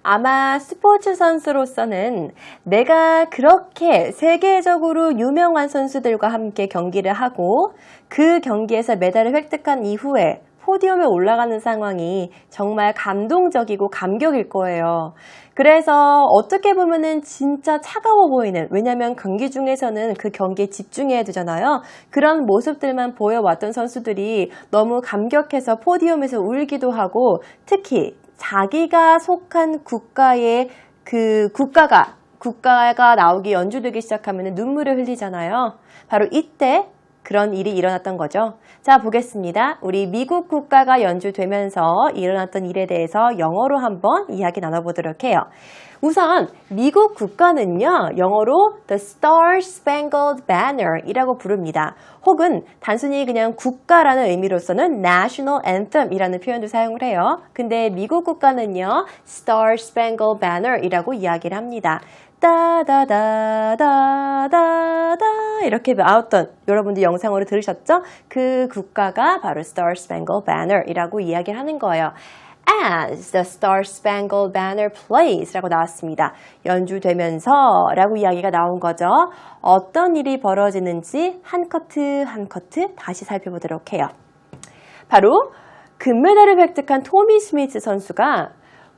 아마 스포츠 선수로서는 내가 그렇게 세계적으로 유명한 선수들과 함께 경기를 하고 그 경기에서 메달을 획득한 이후에 포디움에 올라가는 상황이 정말 감동적이고 감격일 거예요. 그래서 어떻게 보면은 진짜 차가워 보이는, 왜냐면 경기 중에서는 그 경기에 집중해야 되잖아요. 그런 모습들만 보여왔던 선수들이 너무 감격해서 포디움에서 울기도 하고, 특히 자기가 속한 국가의 국가가 나오기 연주되기 시작하면 눈물을 흘리잖아요. 바로 이때 그런 일이 일어났던 거죠. 자, 보겠습니다. 우리 미국 국가가 연주되면서 일어났던 일에 대해서 영어로 한번 이야기 나눠보도록 해요. 우선 미국 국가는요, 영어로 The Star Spangled Banner 이라고 부릅니다. 혹은 단순히 그냥 국가라는 의미로서는 National Anthem 이라는 표현도 사용을 해요. 근데 미국 국가는요, Star Spangled Banner 이라고 이야기를 합니다. 따다다다다다 이렇게 나왔던, 여러분들 영상으로 들으셨죠? 그 국가가 바로 Star Spangled Banner 이라고 이야기를 하는 거예요. As the Star Spangled Banner plays 라고 나왔습니다. 연주되면서 라고 이야기가 나온 거죠. 어떤 일이 벌어지는지 한 커트 한 커트 다시 살펴보도록 해요. 바로 금메달을 획득한 토미 스미스 선수가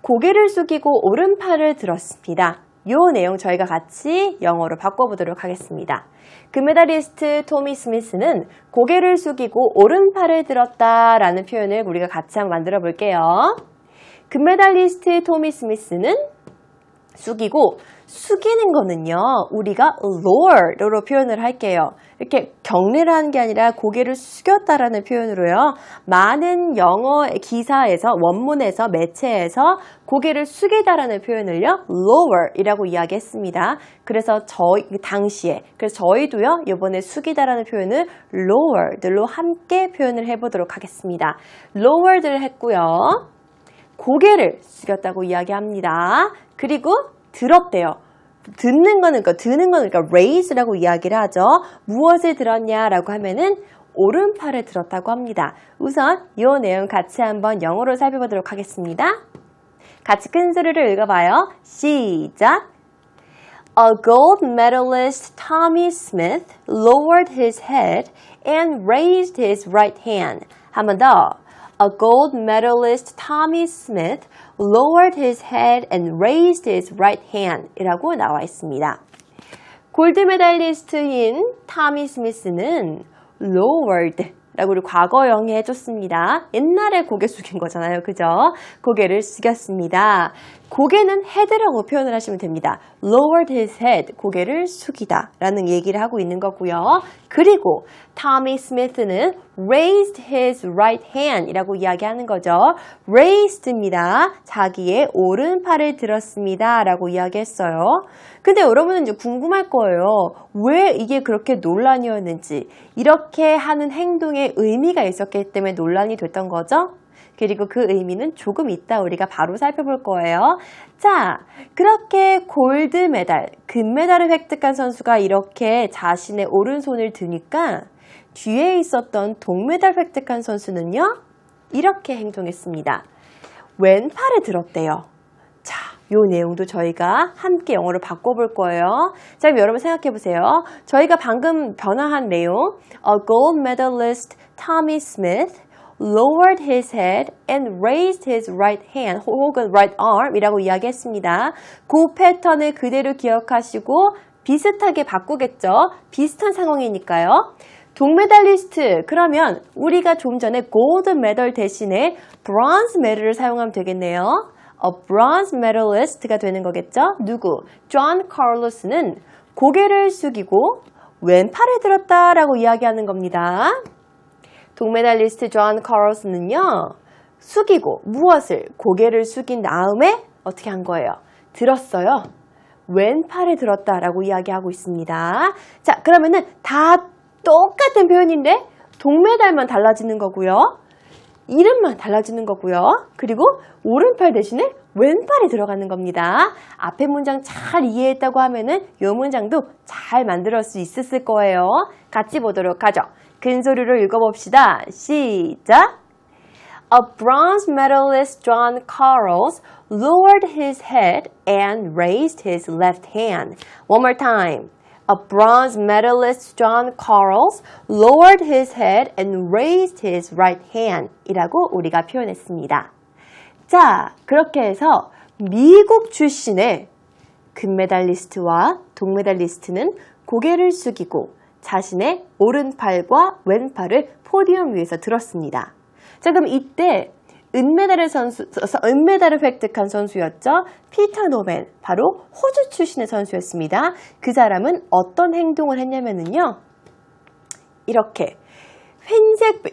고개를 숙이고 오른팔을 들었습니다. 이 내용 저희가 같이 영어로 바꿔보도록 하겠습니다. 금메달리스트 토미 스미스는 고개를 숙이고 오른팔을 들었다라는 표현을 우리가 같이 한번 만들어 볼게요. 금메달리스트 토미 스미스는 숙이고, 숙이는 거는요, 우리가 lower로 표현을 할게요. 이렇게 경례를 하는 게 아니라 고개를 숙였다라는 표현으로요. 많은 영어 기사에서, 원문에서, 매체에서 고개를 숙이다라는 표현을요, lower이라고 이야기했습니다. 그래서 그래서 저희도요, 이번에 숙이다라는 표현을 lower들로 함께 표현을 해보도록 하겠습니다. lower들을 했고요. 고개를 숙였다고 이야기합니다. 그리고 들었대요. 드는 거는 그러니까 raise라고 이야기를 하죠. 무엇을 들었냐라고 하면은 오른팔을 들었다고 합니다. 우선 이 내용 같이 한번 영어로 살펴보도록 하겠습니다. 같이 큰 소리를 읽어봐요. 시작! A gold medalist Tommy Smith lowered his head and raised his right hand. 한 번 더. A gold medalist Tommy Smith lowered his head and raised his right hand 이라고 나와 있습니다. 골드 메달리스트인 타미 스미스는 lowered 라고 우리 과거형에 해줬습니다. 옛날에 고개 숙인 거잖아요. 그죠? 고개를 숙였습니다. 고개는 head라고 표현을 하시면 됩니다. lowered his head, 고개를 숙이다 라는 얘기를 하고 있는 거고요. 그리고 토미 스미스는 raised his right hand 이라고 이야기하는 거죠. raised입니다. 자기의 오른팔을 들었습니다 라고 이야기했어요. 근데 여러분은 이제 궁금할 거예요. 왜 이게 그렇게 논란이었는지, 이렇게 하는 행동에 의미가 있었기 때문에 논란이 됐던 거죠. 그리고 그 의미는 조금 이따 우리가 바로 살펴볼 거예요. 자, 그렇게 골드 메달, 금메달을 획득한 선수가 이렇게 자신의 오른손을 드니까 뒤에 있었던 동메달 획득한 선수는요, 이렇게 행동했습니다. 왼팔을 들었대요. 자, 이 내용도 저희가 함께 영어로 바꿔볼 거예요. 자, 그럼 여러분 생각해 보세요. 저희가 방금 변화한 내용, A gold medalist Tommy Smith lowered his head and raised his right hand 혹은 right arm 이라고 이야기했습니다. 그 패턴을 그대로 기억하시고 비슷하게 바꾸겠죠. 비슷한 상황이니까요. 동메달리스트, 그러면 우리가 좀 전에 골드 메달 대신에 브론즈 메달을 사용하면 되겠네요. A bronze medalist가 되는 거겠죠. 누구? 존 카를로스는 고개를 숙이고 왼팔을 들었다라고 이야기하는 겁니다. 동메달리스트 존 카를로스는요, 숙이고 무엇을? 고개를 숙인 다음에 어떻게 한 거예요? 들었어요. 왼팔을 들었다라고 이야기하고 있습니다. 자, 그러면은 다 똑같은 표현인데 동메달만 달라지는 거고요. 이름만 달라지는 거고요. 그리고 오른팔 대신에 왼팔이 들어가는 겁니다. 앞에 문장 잘 이해했다고 하면은 이 문장도 잘 만들 수 있었을 거예요. 같이 보도록 하죠. 큰 소리로 읽어봅시다. 시작! A bronze medalist John Carlos lowered his head and raised his left hand. One more time. A bronze medalist John Carlos lowered his head and raised his right hand 이라고 우리가 표현했습니다. 자, 그렇게 해서 미국 출신의 금메달리스트와 동메달리스트는 고개를 숙이고 자신의 오른팔과 왼팔을 포디움 위에서 들었습니다. 자, 그럼 이때 은메달을 획득한 선수였죠. 피터 노맨, 바로 호주 출신의 선수였습니다. 그 사람은 어떤 행동을 했냐면요. 이렇게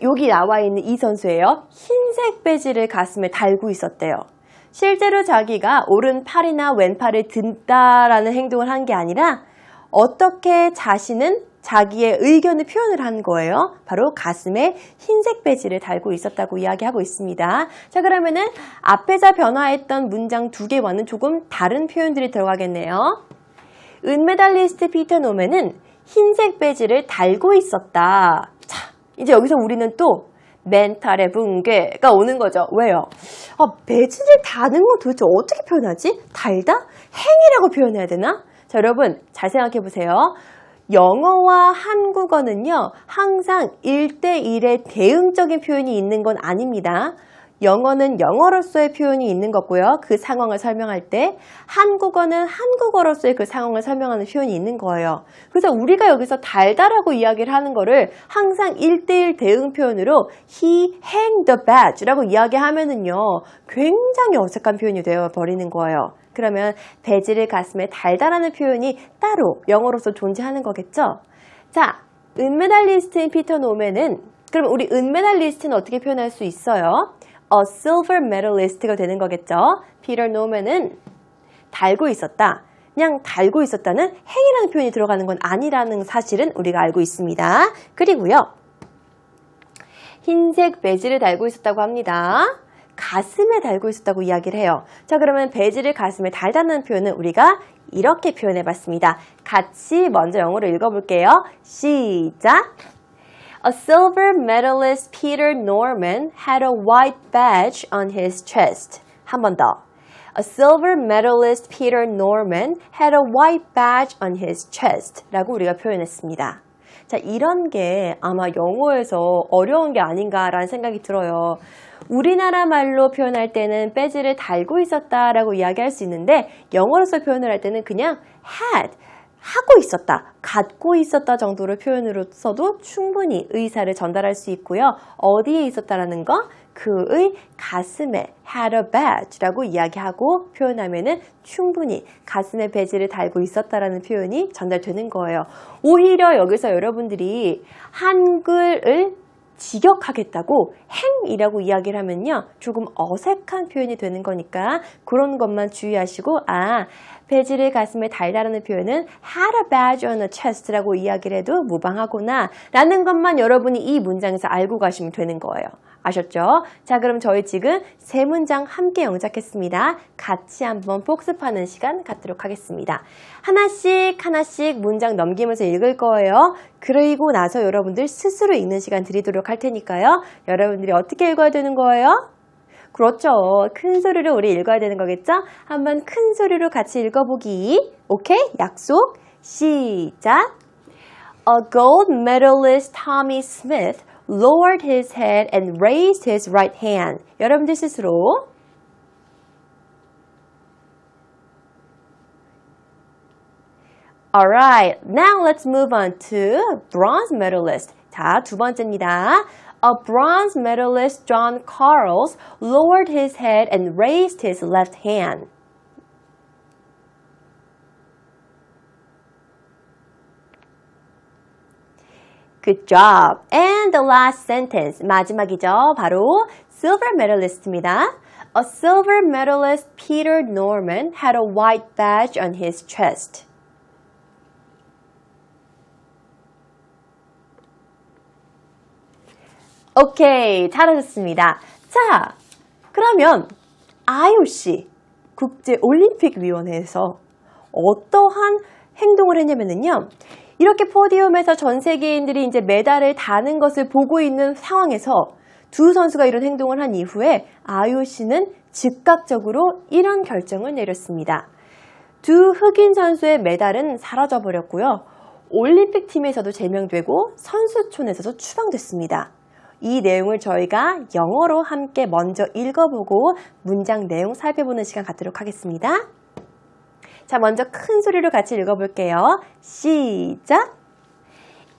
여기 나와 있는 이 선수예요. 흰색 배지를 가슴에 달고 있었대요. 실제로 자기가 오른팔이나 왼팔을 든다라는 행동을 한 게 아니라 어떻게 자신은 자기의 의견을 표현을 한 거예요. 바로 가슴에 흰색 배지를 달고 있었다고 이야기하고 있습니다. 자, 그러면은 앞에서 변화했던 문장 2개와는 조금 다른 표현들이 들어가겠네요. 은메달리스트 피터 노맨은 흰색 배지를 달고 있었다. 자, 이제 여기서 우리는 또 멘탈의 붕괴가 오는 거죠. 왜요? 배지를 다는 건 도대체 어떻게 표현하지? 달다? 행이라고 표현해야 되나? 자, 여러분 잘 생각해 보세요. 영어와 한국어는요, 항상 1대1의 대응적인 표현이 있는 건 아닙니다. 영어는 영어로서의 표현이 있는 거고요. 그 상황을 설명할 때 한국어는 한국어로서의 그 상황을 설명하는 표현이 있는 거예요. 그래서 우리가 여기서 달다라고 이야기를 하는 거를 항상 1대1 대응 표현으로 He hang the badge라고 이야기하면은요, 굉장히 어색한 표현이 되어버리는 거예요. 그러면 배지를 가슴에 달다라는 표현이 따로 영어로서 존재하는 거겠죠? 자, 은메달리스트인 피터 노맨은, 그럼 우리 은메달리스트는 어떻게 표현할 수 있어요? A silver medalist가 되는 거겠죠? 피터 노맨은 달고 있었다. 그냥 달고 있었다는 행이라는 표현이 들어가는 건 아니라는 사실은 우리가 알고 있습니다. 그리고요, 흰색 배지를 달고 있었다고 합니다. 가슴에 달고 있었다고 이야기를 해요. 자, 그러면 배지를 가슴에 달다는 표현은 우리가 이렇게 표현해 봤습니다. 같이 먼저 영어로 읽어볼게요. 시작! A silver medalist Peter Norman had a white badge on his chest. 한 번 더. A silver medalist Peter Norman had a white badge on his chest 라고 우리가 표현했습니다. 자, 이런 게 아마 영어에서 어려운 게 아닌가라는 생각이 들어요. 우리나라 말로 표현할 때는 배지를 달고 있었다라고 이야기할 수 있는데 영어로서 표현을 할 때는 그냥 had, 하고 있었다, 갖고 있었다 정도로 표현으로서도 충분히 의사를 전달할 수 있고요. 어디에 있었다라는 거? 그의 가슴에 had a badge라고 이야기하고 표현하면은 충분히 가슴에 배지를 달고 있었다라는 표현이 전달되는 거예요. 오히려 여기서 여러분들이 한글을 직역하겠다고 행이라고 이야기를 하면요, 조금 어색한 표현이 되는 거니까 그런 것만 주의하시고, 배지를 가슴에 달다라는 표현은 had a badge on a chest라고 이야기를 해도 무방하구나 라는 것만 여러분이 이 문장에서 알고 가시면 되는 거예요. 아셨죠? 자, 그럼 저희 지금 3문장 함께 영작했습니다. 같이 한번 복습하는 시간 갖도록 하겠습니다. 하나씩 문장 넘기면서 읽을 거예요. 그리고 나서 여러분들 스스로 읽는 시간 드리도록 할 테니까요. 여러분들이 어떻게 읽어야 되는 거예요? 그렇죠. 큰 소리로 우리 읽어야 되는 거겠죠? 한번 큰 소리로 같이 읽어보기. 오케이? 약속. 시작. A gold medalist Tommy Smith lowered his head and raised his right hand. 여러분들 스스로. Alright, now let's move on to bronze medalist. 자, 2번째입니다. A bronze medalist John Carlos lowered his head and raised his left hand. Good job. And the last sentence, 마지막이죠. 바로 silver medalist입니다. A silver medalist Peter Norman had a white badge on his chest. 오케이, 잘하셨습니다. 자, 그러면 IOC, 국제올림픽위원회에서 어떠한 행동을 했냐면요, 이렇게 포디움에서 전 세계인들이 이제 메달을 다는 것을 보고 있는 상황에서 두 선수가 이런 행동을 한 이후에 IOC는 즉각적으로 이런 결정을 내렸습니다. 두 흑인 선수의 메달은 사라져버렸고요. 올림픽 팀에서도 제명되고 선수촌에서도 추방됐습니다. 이 내용을 저희가 영어로 함께 먼저 읽어보고 문장 내용 살펴보는 시간 갖도록 하겠습니다. 자, 먼저 큰 소리로 같이 읽어볼게요. 시작!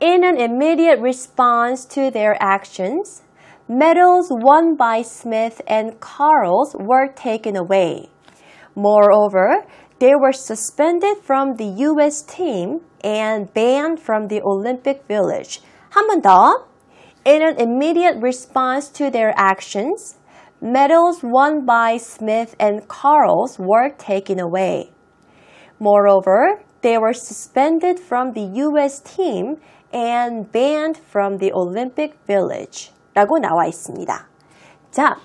In an immediate response to their actions, medals won by Smith and Carls were taken away. Moreover, they were suspended from the U.S. team and banned from the Olympic Village. 한 번 더. In an immediate response to their actions, medals won by Smith and Carls were taken away. Moreover, they were suspended from the U.S. team and banned from the Olympic Village. 라고 나와 있습니다. 자,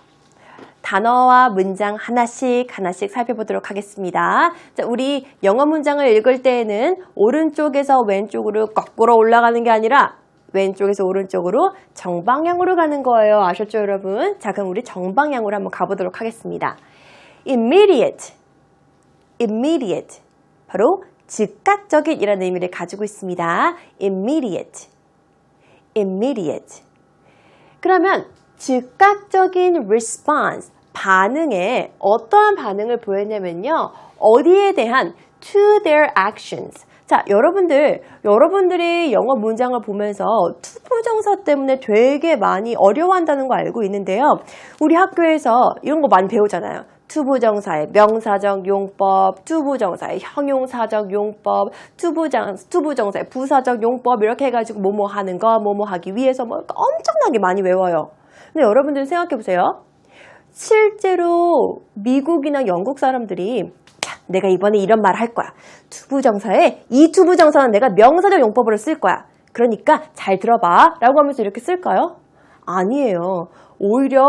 단어와 문장 하나씩 살펴보도록 하겠습니다. 자, 우리 영어 문장을 읽을 때에는 오른쪽에서 왼쪽으로 거꾸로 올라가는 게 아니라 왼쪽에서 오른쪽으로 정방향으로 가는 거예요. 아셨죠, 여러분? 자, 그럼 우리 정방향으로 한번 가보도록 하겠습니다. Immediate. 바로 즉각적인 이라는 의미를 가지고 있습니다. Immediate. 그러면 즉각적인 response, 반응에 어떠한 반응을 보였냐면요. 어디에 대한 to their actions. 자, 여러분들이 영어 문장을 보면서 투부정사 때문에 되게 많이 어려워한다는 거 알고 있는데요. 우리 학교에서 이런 거 많이 배우잖아요. 투부정사의 명사적 용법, 투부정사의 형용사적 용법, 투부정사의 부사적 용법 이렇게 해가지고 뭐뭐 하는 거, 뭐뭐 하기 위해서 뭐 엄청나게 많이 외워요. 근데 여러분들 생각해 보세요. 실제로 미국이나 영국 사람들이 내가 이번에 이런 말 할 거야. 이 투부정사는 내가 명사적 용법으로 쓸 거야. 그러니까 잘 들어봐 라고 하면서 이렇게 쓸까요? 아니에요. 오히려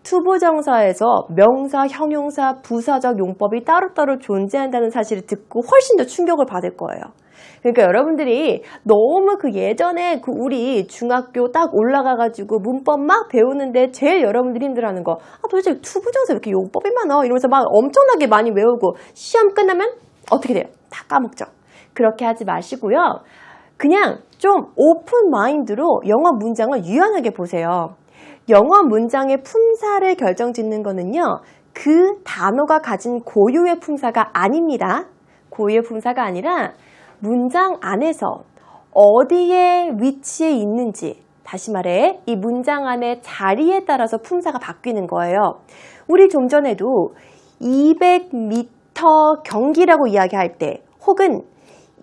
투부정사에서 명사, 형용사, 부사적 용법이 따로따로 존재한다는 사실을 듣고 훨씬 더 충격을 받을 거예요. 그러니까 여러분들이 너무 그 예전에 그 우리 중학교 딱 올라가가지고 문법 막 배우는데 제일 여러분들이 힘들어하는 거 도대체 투부정사 왜 이렇게 용법이 많아? 이러면서 막 엄청나게 많이 외우고 시험 끝나면 어떻게 돼요? 다 까먹죠. 그렇게 하지 마시고요. 그냥 좀 오픈 마인드로 영어 문장을 유연하게 보세요. 영어 문장의 품사를 결정짓는 거는요. 그 단어가 가진 고유의 품사가 아닙니다. 고유의 품사가 아니라 문장 안에서 어디에 위치해 있는지, 다시 말해 이 문장 안의 자리에 따라서 품사가 바뀌는 거예요. 우리 좀 전에도 200m 경기라고 이야기할 때 혹은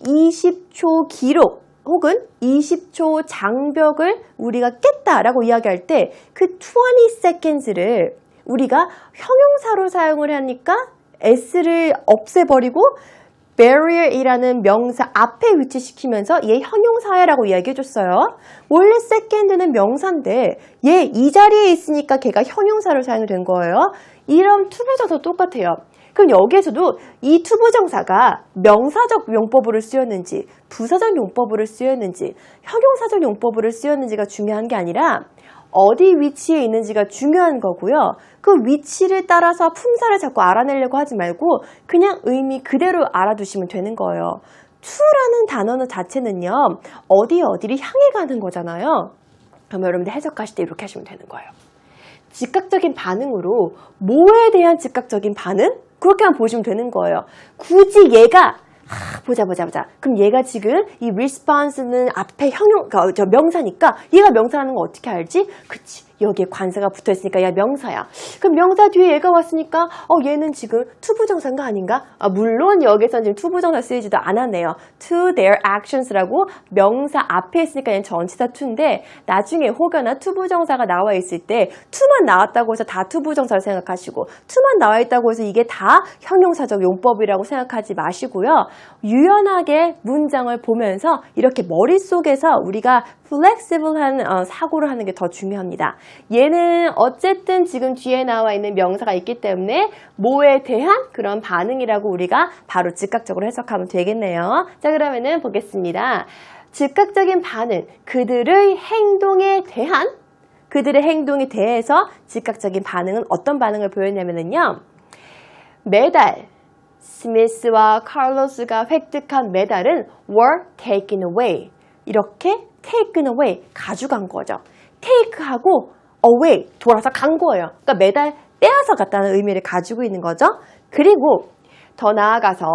20초 기록 혹은 20초 장벽을 우리가 깼다라고 이야기할 때 그 20 seconds를 우리가 형용사로 사용을 하니까 s를 없애버리고 barrier이라는 명사 앞에 위치시키면서 얘 형용사야라고 이야기해줬어요. 원래 second는 명사인데 얘 이 자리에 있으니까 걔가 형용사로 사용된 거예요. 이런 투부정사도 똑같아요. 그럼 여기에서도 이 투부정사가 명사적 용법으로 쓰였는지 부사적 용법으로 쓰였는지 형용사적 용법으로 쓰였는지가 중요한 게 아니라 어디 위치에 있는지가 중요한 거고요. 그 위치를 따라서 품사를 자꾸 알아내려고 하지 말고 그냥 의미 그대로 알아두시면 되는 거예요. to라는 단어 자체는요. 어디를 향해 가는 거잖아요. 그럼 여러분들 해석하실 때 이렇게 하시면 되는 거예요. 즉각적인 반응으로 뭐에 대한 즉각적인 반응? 그렇게만 보시면 되는 거예요. 굳이 얘가 보자. 그럼 얘가 지금 이 response는 앞에 명사니까 얘가 명사라는 거 어떻게 알지? 그치. 여기에 관사가 붙어있으니까 야 명사야. 그럼 명사 뒤에 얘가 왔으니까 얘는 지금 투부정사인가 아닌가? 물론 여기서 지금 투부정사 쓰이지도 않았네요. to their actions라고 명사 앞에 있으니까 얘는 전치사 to인데 나중에 혹여나 투부정사가 나와 있을 때 to만 나왔다고 해서 다 투부정사를 생각하시고 to만 나와 있다고 해서 이게 다 형용사적 용법이라고 생각하지 마시고요. 유연하게 문장을 보면서 이렇게 머릿속에서 우리가 flexible한 사고를 하는 게 더 중요합니다. 얘는 어쨌든 지금 뒤에 나와 있는 명사가 있기 때문에 뭐에 대한 그런 반응이라고 우리가 바로 즉각적으로 해석하면 되겠네요. 자, 그러면은 보겠습니다. 즉각적인 반응, 그들의 행동에 대한 그들의 행동에 대해서 즉각적인 반응은 어떤 반응을 보였냐면요. 메달, 스미스와 칼로스가 획득한 메달은 were taken away. 이렇게 taken away, 가져간 거죠. take하고 away, 돌아서 간 거예요. 그러니까 메달 떼어서 갔다는 의미를 가지고 있는 거죠. 그리고 더 나아가서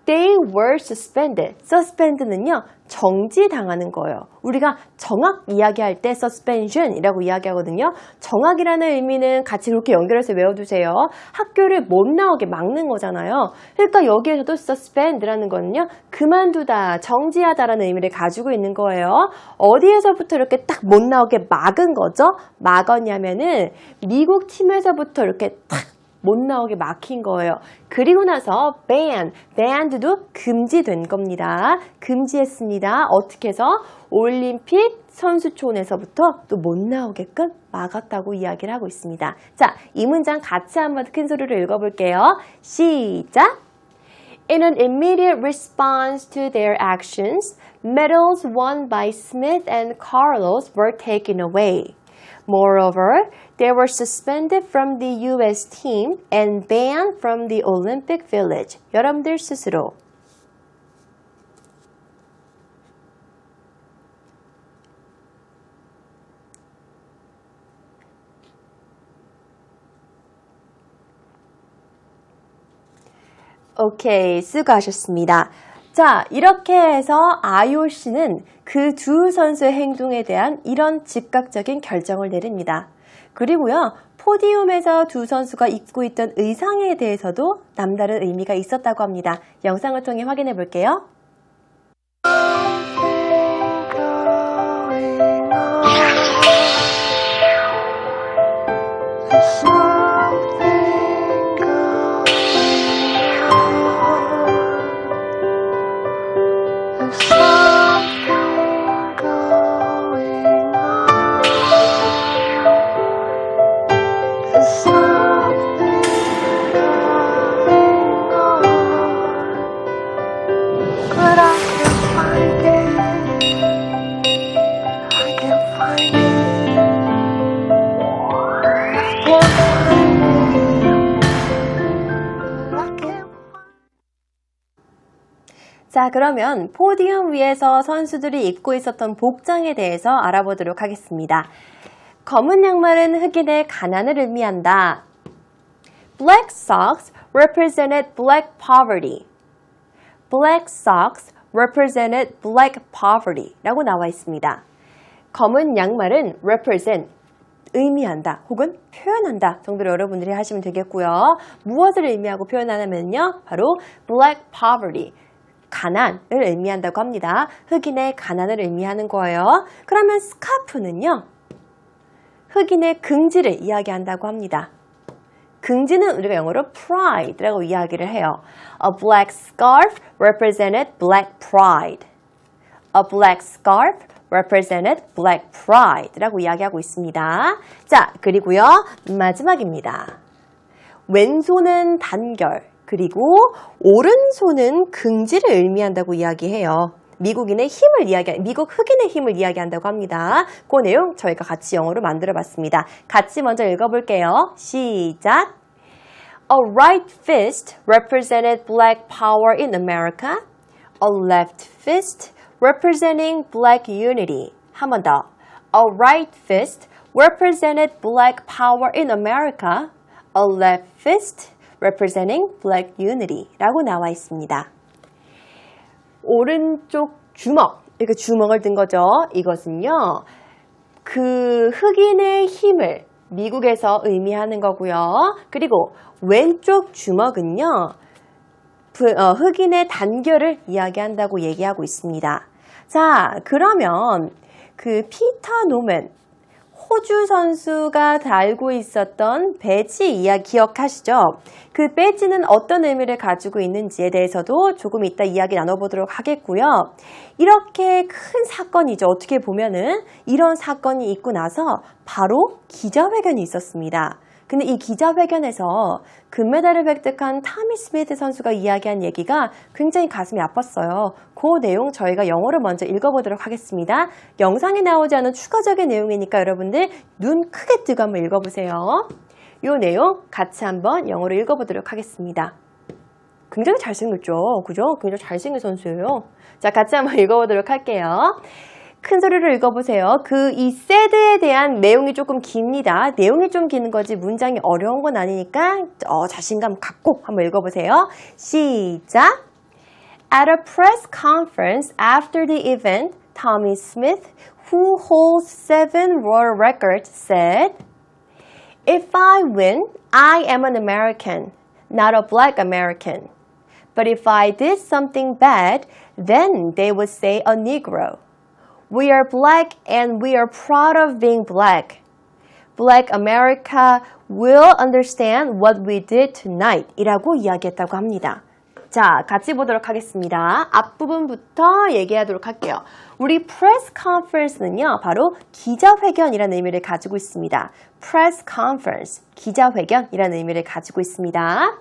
they were suspended. suspend는요, 정지당하는 거예요. 우리가 정학 이야기할 때 suspension이라고 이야기하거든요. 정학이라는 의미는 같이 그렇게 연결해서 외워두세요. 학교를 못 나오게 막는 거잖아요. 그러니까 여기에서도 suspend라는 거는요, 그만두다, 정지하다라는 의미를 가지고 있는 거예요. 어디에서부터 이렇게 딱 못 나오게 막은 거죠? 막았냐면은 미국 팀에서부터 이렇게 딱 못 나오게 막힌 거예요. 그리고 나서 banned도 금지된 겁니다. 금지했습니다. 어떻게 해서? 올림픽 선수촌에서부터 또 못 나오게끔 막았다고 이야기를 하고 있습니다. 자, 이 문장 같이 한번 큰 소리로 읽어볼게요. 시작! In an immediate response to their actions, medals won by Smith and Carlos were taken away. Moreover, they were suspended from the U.S. team and banned from the Olympic Village. 여러분들 스스로. 오케이, 수고하셨습니다. 자, 이렇게 해서 IOC는 그 두 선수의 행동에 대한 이런 즉각적인 결정을 내립니다. 그리고요, 포디움에서 두 선수가 입고 있던 의상에 대해서도 남다른 의미가 있었다고 합니다. 영상을 통해 확인해 볼게요. 자, 그러면 포디움 위에서 선수들이 입고 있었던 복장에 대해서 알아보도록 하겠습니다. 검은 양말은 흑인의 가난을 의미한다. Black socks represented black poverty. Black socks represented black poverty 라고 나와 있습니다. 검은 양말은 represent, 의미한다 혹은 표현한다 정도로 여러분들이 하시면 되겠고요. 무엇을 의미하고 표현하냐면요, 바로 black poverty, 가난을 의미한다고 합니다. 흑인의 가난을 의미하는 거예요. 그러면 스카프는요, 흑인의 긍지를 이야기한다고 합니다. 긍지는 우리가 영어로 pride라고 이야기를 해요. A black scarf represented black pride. A black scarf represented black pride라고 이야기하고 있습니다. 자, 그리고요, 마지막입니다. 왼손은 단결, 그리고 오른손은 긍지를 의미한다고 이야기해요. 미국 흑인의 힘을 이야기한다고 합니다. 그 내용 저희가 같이 영어로 만들어 봤습니다. 같이 먼저 읽어볼게요. 시작! A right fist represented black power in America. A left fist representing black unity. 한 번 더. A right fist represented black power in America. A left fist representing black unity 라고 나와 있습니다. 오른쪽 주먹, 이렇게 주먹을 든 거죠. 이것은요, 그 흑인의 힘을 미국에서 의미하는 거고요. 그리고 왼쪽 주먹은요, 흑인의 단결을 이야기한다고 얘기하고 있습니다. 자, 그러면 그 피터 노먼, 호주 선수가 달고 있었던 배지 이야기 기억하시죠? 그 배지는 어떤 의미를 가지고 있는지에 대해서도 조금 이따 이야기 나눠보도록 하겠고요. 이렇게 큰 사건이죠. 어떻게 보면은 이런 사건이 있고 나서 바로 기자회견이 있었습니다. 근데 이 기자회견에서 금메달을 획득한 타미 스미스 선수가 이야기한 얘기가 굉장히 가슴이 아팠어요. 그 내용 저희가 영어로 먼저 읽어보도록 하겠습니다. 영상에 나오지 않은 추가적인 내용이니까 여러분들 눈 크게 뜨고 한번 읽어보세요. 이 내용 같이 한번 영어로 읽어보도록 하겠습니다. 굉장히 잘생겼죠? 그죠? 굉장히 잘생긴 선수예요. 자, 같이 한번 읽어보도록 할게요. 큰 소리로 읽어보세요. 이 sad에 대한 내용이 조금 깁니다. 내용이 좀 긴 거지 문장이 어려운 건 아니니까 자신감 갖고 한번 읽어보세요. 시작! At a press conference after the event, Tommy Smith, who holds 7 world records, said, If I win, I am an American, not a black American. But if I did something bad, then they would say a Negro. We are black and we are proud of being black. Black America will understand what we did tonight 이라고 이야기했다고 합니다. 자, 같이 보도록 하겠습니다. 앞부분부터 얘기하도록 할게요. 우리 press conference는요, 바로 기자회견이라는 의미를 가지고 있습니다. press conference, 기자회견이라는 의미를 가지고 있습니다.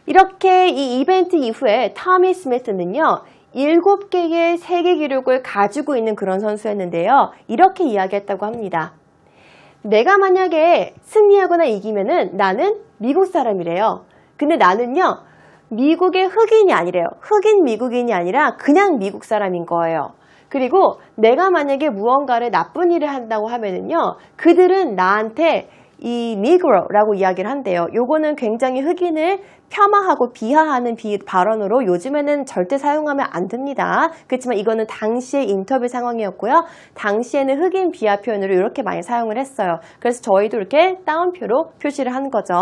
이렇게 이 이벤트 이후에 타미 스미스는요, 7개의 세계 기록을 가지고 있는 그런 선수였는데요. 이렇게 이야기했다고 합니다. 내가 만약에 승리하거나 이기면은 나는 미국 사람이래요. 근데 나는요, 미국의 흑인이 아니래요. 흑인 미국인이 아니라 그냥 미국 사람인 거예요. 그리고 내가 만약에 무언가를 나쁜 일을 한다고 하면은요, 그들은 나한테 이 Negro라고 이야기를 한대요. 요거는 굉장히 흑인을 폄하하고 비하하는 발언으로 요즘에는 절대 사용하면 안 됩니다. 그렇지만 이거는 당시의 인터뷰 상황이었고요. 당시에는 흑인 비하 표현으로 이렇게 많이 사용을 했어요. 그래서 저희도 이렇게 따옴표로 표시를 한 거죠.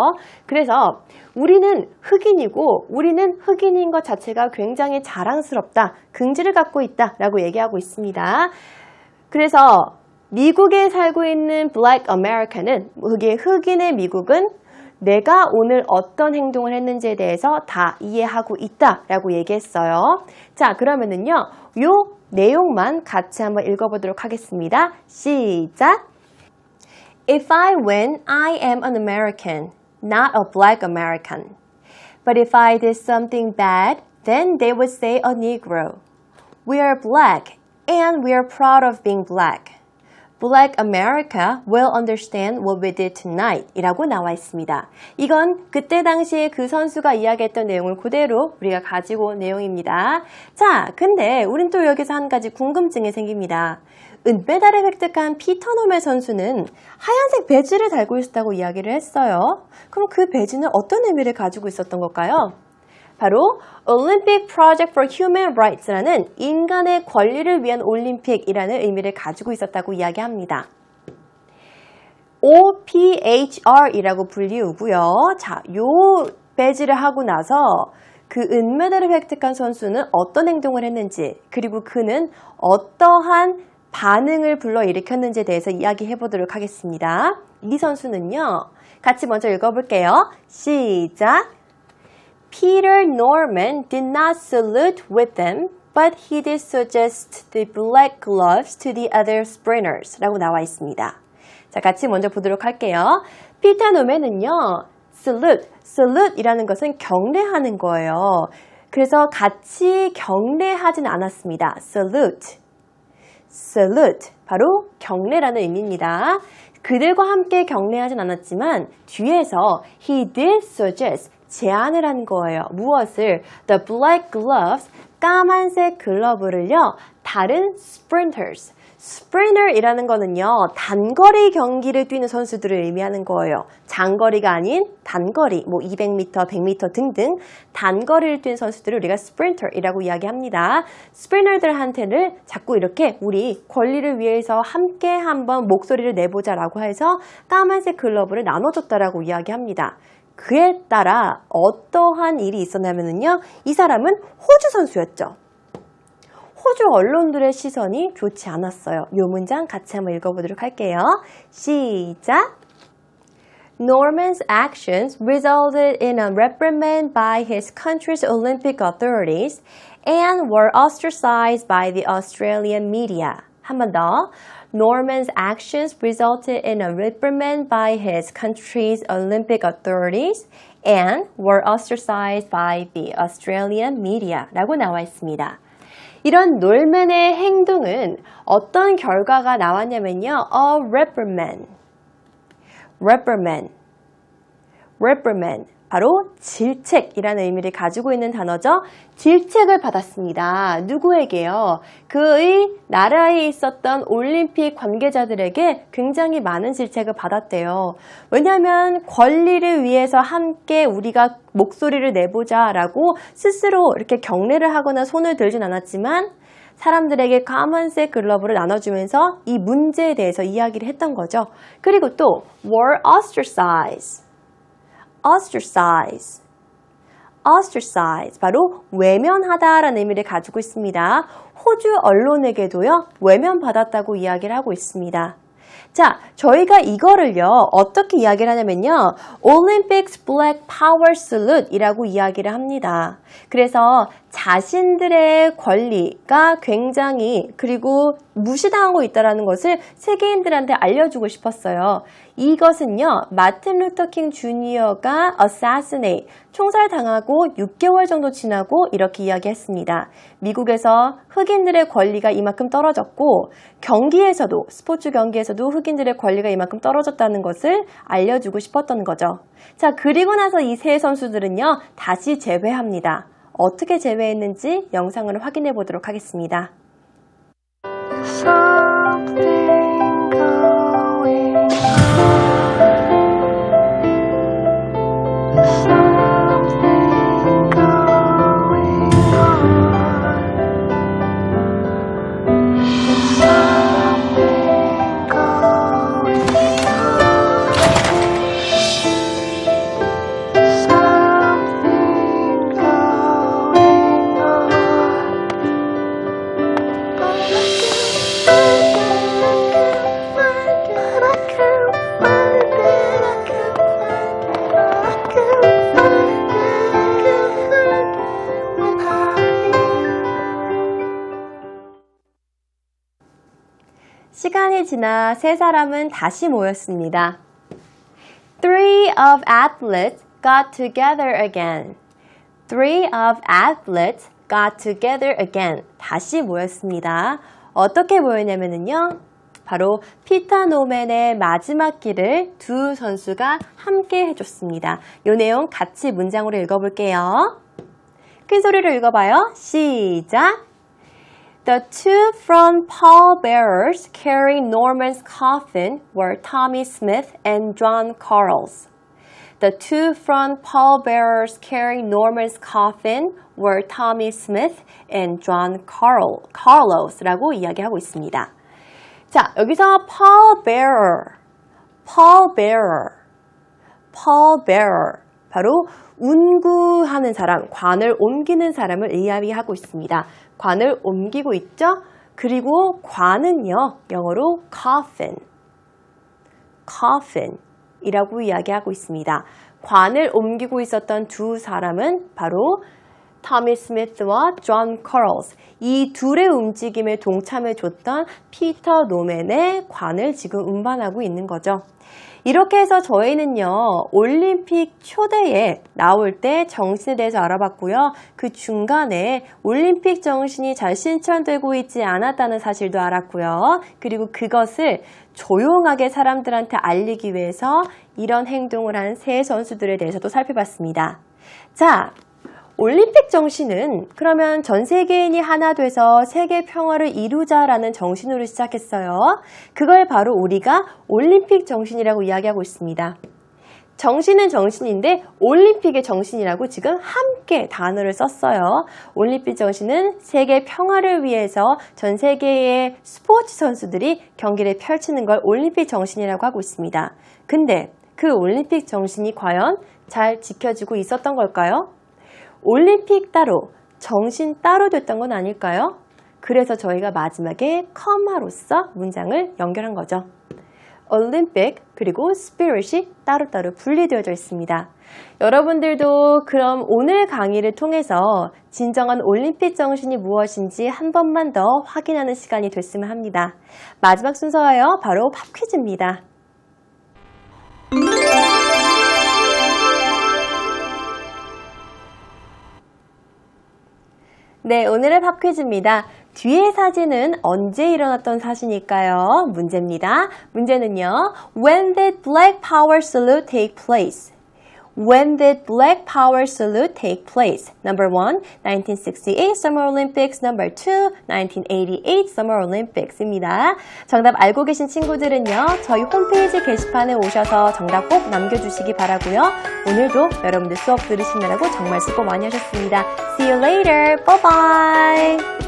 그래서 우리는 흑인이고 우리는 흑인인 것 자체가 굉장히 자랑스럽다, 긍지를 갖고 있다 라고 얘기하고 있습니다. 그래서 미국에 살고 있는 Black American은, 흑인의 미국은 내가 오늘 어떤 행동을 했는지에 대해서 다 이해하고 있다라고 얘기했어요. 자, 그러면은요, 요 내용만 같이 한번 읽어보도록 하겠습니다. 시작! If I win, I am an American, not a black American. But if I did something bad, then they would say a Negro. We are black, and we are proud of being black. Black America will understand what we did tonight 이라고 나와 있습니다. 이건 그때 당시에 그 선수가 이야기했던 내용을 그대로 우리가 가지고 온 내용입니다. 자, 근데 우린 또 여기서 한 가지 궁금증이 생깁니다. 은메달을 획득한 피터 노멜 선수는 하얀색 배지를 달고 있었다고 이야기를 했어요. 그럼 그 배지는 어떤 의미를 가지고 있었던 걸까요? 바로 Olympic Project for Human Rights라는 인간의 권리를 위한 올림픽이라는 의미를 가지고 있었다고 이야기합니다. OPHR이라고 불리우고요. 자, 요 배지를 하고 나서 그 은메달을 획득한 선수는 어떤 행동을 했는지, 그리고 그는 어떠한 반응을 불러일으켰는지에 대해서 이야기해 보도록 하겠습니다. 이 선수는요, 같이 먼저 읽어볼게요. 시작! Peter Norman did not salute with them, but he did suggest the black gloves to the other sprinters 라고 나와 있습니다. 자, 같이 먼저 보도록 할게요. 피터 노맨은요, salute 이라는 것은 경례하는 거예요. 그래서 같이 경례하진 않았습니다. salute, 바로 경례라는 의미입니다. 그들과 함께 경례하진 않았지만 뒤에서 he did suggest, 제안을 한 거예요. 무엇을? The black gloves, 까만색 글러브를요, 다른 sprinters, sprinter이라는 거는요, 단거리 경기를 뛰는 선수들을 의미하는 거예요. 장거리가 아닌 단거리, 뭐 200m, 100m 등등 단거리를 뛰는 선수들을 우리가 sprinter이라고 이야기합니다. sprinter들한테는 자꾸 이렇게 우리 권리를 위해서 함께 한번 목소리를 내보자라고 해서 까만색 글러브를 나눠줬다라고 이야기합니다. 그에 따라 어떠한 일이 있었냐면요, 이 사람은 호주 선수였죠. 호주 언론들의 시선이 좋지 않았어요. 이 문장 같이 한번 읽어보도록 할게요. 시작! Norman's actions resulted in a reprimand by his country's Olympic authorities and were ostracized by the Australian media. 한 번 더. Norman's actions resulted in a reprimand by his country's Olympic authorities and were ostracized by the Australian media 라고 나와 있습니다. 이런 놀맨의 행동은 어떤 결과가 나왔냐면요. A reprimand. reprimand. 바로 질책이라는 의미를 가지고 있는 단어죠. 질책을 받았습니다. 누구에게요? 그의 나라에 있었던 올림픽 관계자들에게 굉장히 많은 질책을 받았대요. 왜냐하면 권리를 위해서 함께 우리가 목소리를 내보자라고 스스로 이렇게 경례를 하거나 손을 들진 않았지만 사람들에게 까만색 글러브를 나눠주면서 이 문제에 대해서 이야기를 했던 거죠. 그리고 또 were ostracized. 바로 외면하다라는 의미를 가지고 있습니다. 호주 언론에게도요, 외면받았다고 이야기를 하고 있습니다. 자, 저희가 이거를요, 어떻게 이야기를 하냐면요, Olympics Black Power Salute 이라고 이야기를 합니다. 그래서 자신들의 권리가 굉장히 그리고 무시당하고 있다는 것을 세계인들한테 알려주고 싶었어요. 이것은요, 마틴 루터 킹 주니어가 assassinate, 총살당하고 6개월 정도 지나고 이렇게 이야기했습니다. 미국에서 흑인들의 권리가 이만큼 떨어졌고 경기에서도, 스포츠 경기에서도 흑인들의 권리가 이만큼 떨어졌다는 것을 알려주고 싶었던 거죠. 자, 그리고 나서 이 세 선수들은요, 다시 재회합니다. 어떻게 재회했는지 영상을 확인해 보도록 하겠습니다. 시간이 지나 세 사람은 다시 모였습니다. Three of athletes got together again. Three of athletes got together again. 다시 모였습니다. 어떻게 모였냐면요. 바로 피터 노맨의 마지막 길을 두 선수가 함께 해줬습니다. 이 내용 같이 문장으로 읽어볼게요. 큰 소리로 읽어봐요. 시작! The two front pallbearers carrying Norman's coffin were Tommy Smith and John Carles. The two front pallbearers carrying Norman's coffin were Tommy Smith and John Carlos라고 이야기하고 있습니다. 자, 여기서 pallbearer, 바로 운구하는 사람, 관을 옮기는 사람을 이야기하고 있습니다. 관을 옮기고 있죠? 그리고 관은요, 영어로 coffin 이라고 이야기하고 있습니다. 관을 옮기고 있었던 두 사람은 바로 토미 스미스와 존 커럴스, 이 둘의 움직임에 동참해줬던 피터 노맨의 관을 지금 운반하고 있는 거죠. 이렇게 해서 저희는요, 올림픽 초대에 나올 때 정신에 대해서 알아봤고요. 그 중간에 올림픽 정신이 잘 실천되고 있지 않았다는 사실도 알았고요. 그리고 그것을 조용하게 사람들한테 알리기 위해서 이런 행동을 한 세 선수들에 대해서도 살펴봤습니다. 자, 올림픽 정신은 그러면 전 세계인이 하나 돼서 세계 평화를 이루자라는 정신으로 시작했어요. 그걸 바로 우리가 올림픽 정신이라고 이야기하고 있습니다. 정신은 정신인데 올림픽의 정신이라고 지금 함께 단어를 썼어요. 올림픽 정신은 세계 평화를 위해서 전 세계의 스포츠 선수들이 경기를 펼치는 걸 올림픽 정신이라고 하고 있습니다. 근데 그 올림픽 정신이 과연 잘 지켜지고 있었던 걸까요? 올림픽 따로, 정신 따로 됐던 건 아닐까요? 그래서 저희가 마지막에 커마로서 문장을 연결한 거죠. Olympic 그리고 Spirit이 따로따로 분리되어져 있습니다. 여러분들도 그럼 오늘 강의를 통해서 진정한 올림픽 정신이 무엇인지 한 번만 더 확인하는 시간이 됐으면 합니다. 마지막 순서예요. 바로 팝 퀴즈입니다. 네, 오늘의 팝 퀴즈입니다. 뒤의 사진은 언제 일어났던 사실일까요? 문제입니다. 문제는요. When did Black Power salute take place? When did Black Power salute take place? Number 1, 1968 Summer Olympics. Number 2, 1988 Summer Olympics입니다. 정답 알고 계신 친구들은요. 저희 홈페이지 게시판에 오셔서 정답 꼭 남겨주시기 바라고요. 오늘도 여러분들 수업 들으시느라고 정말 수고 많이 하셨습니다. See you later. Bye bye.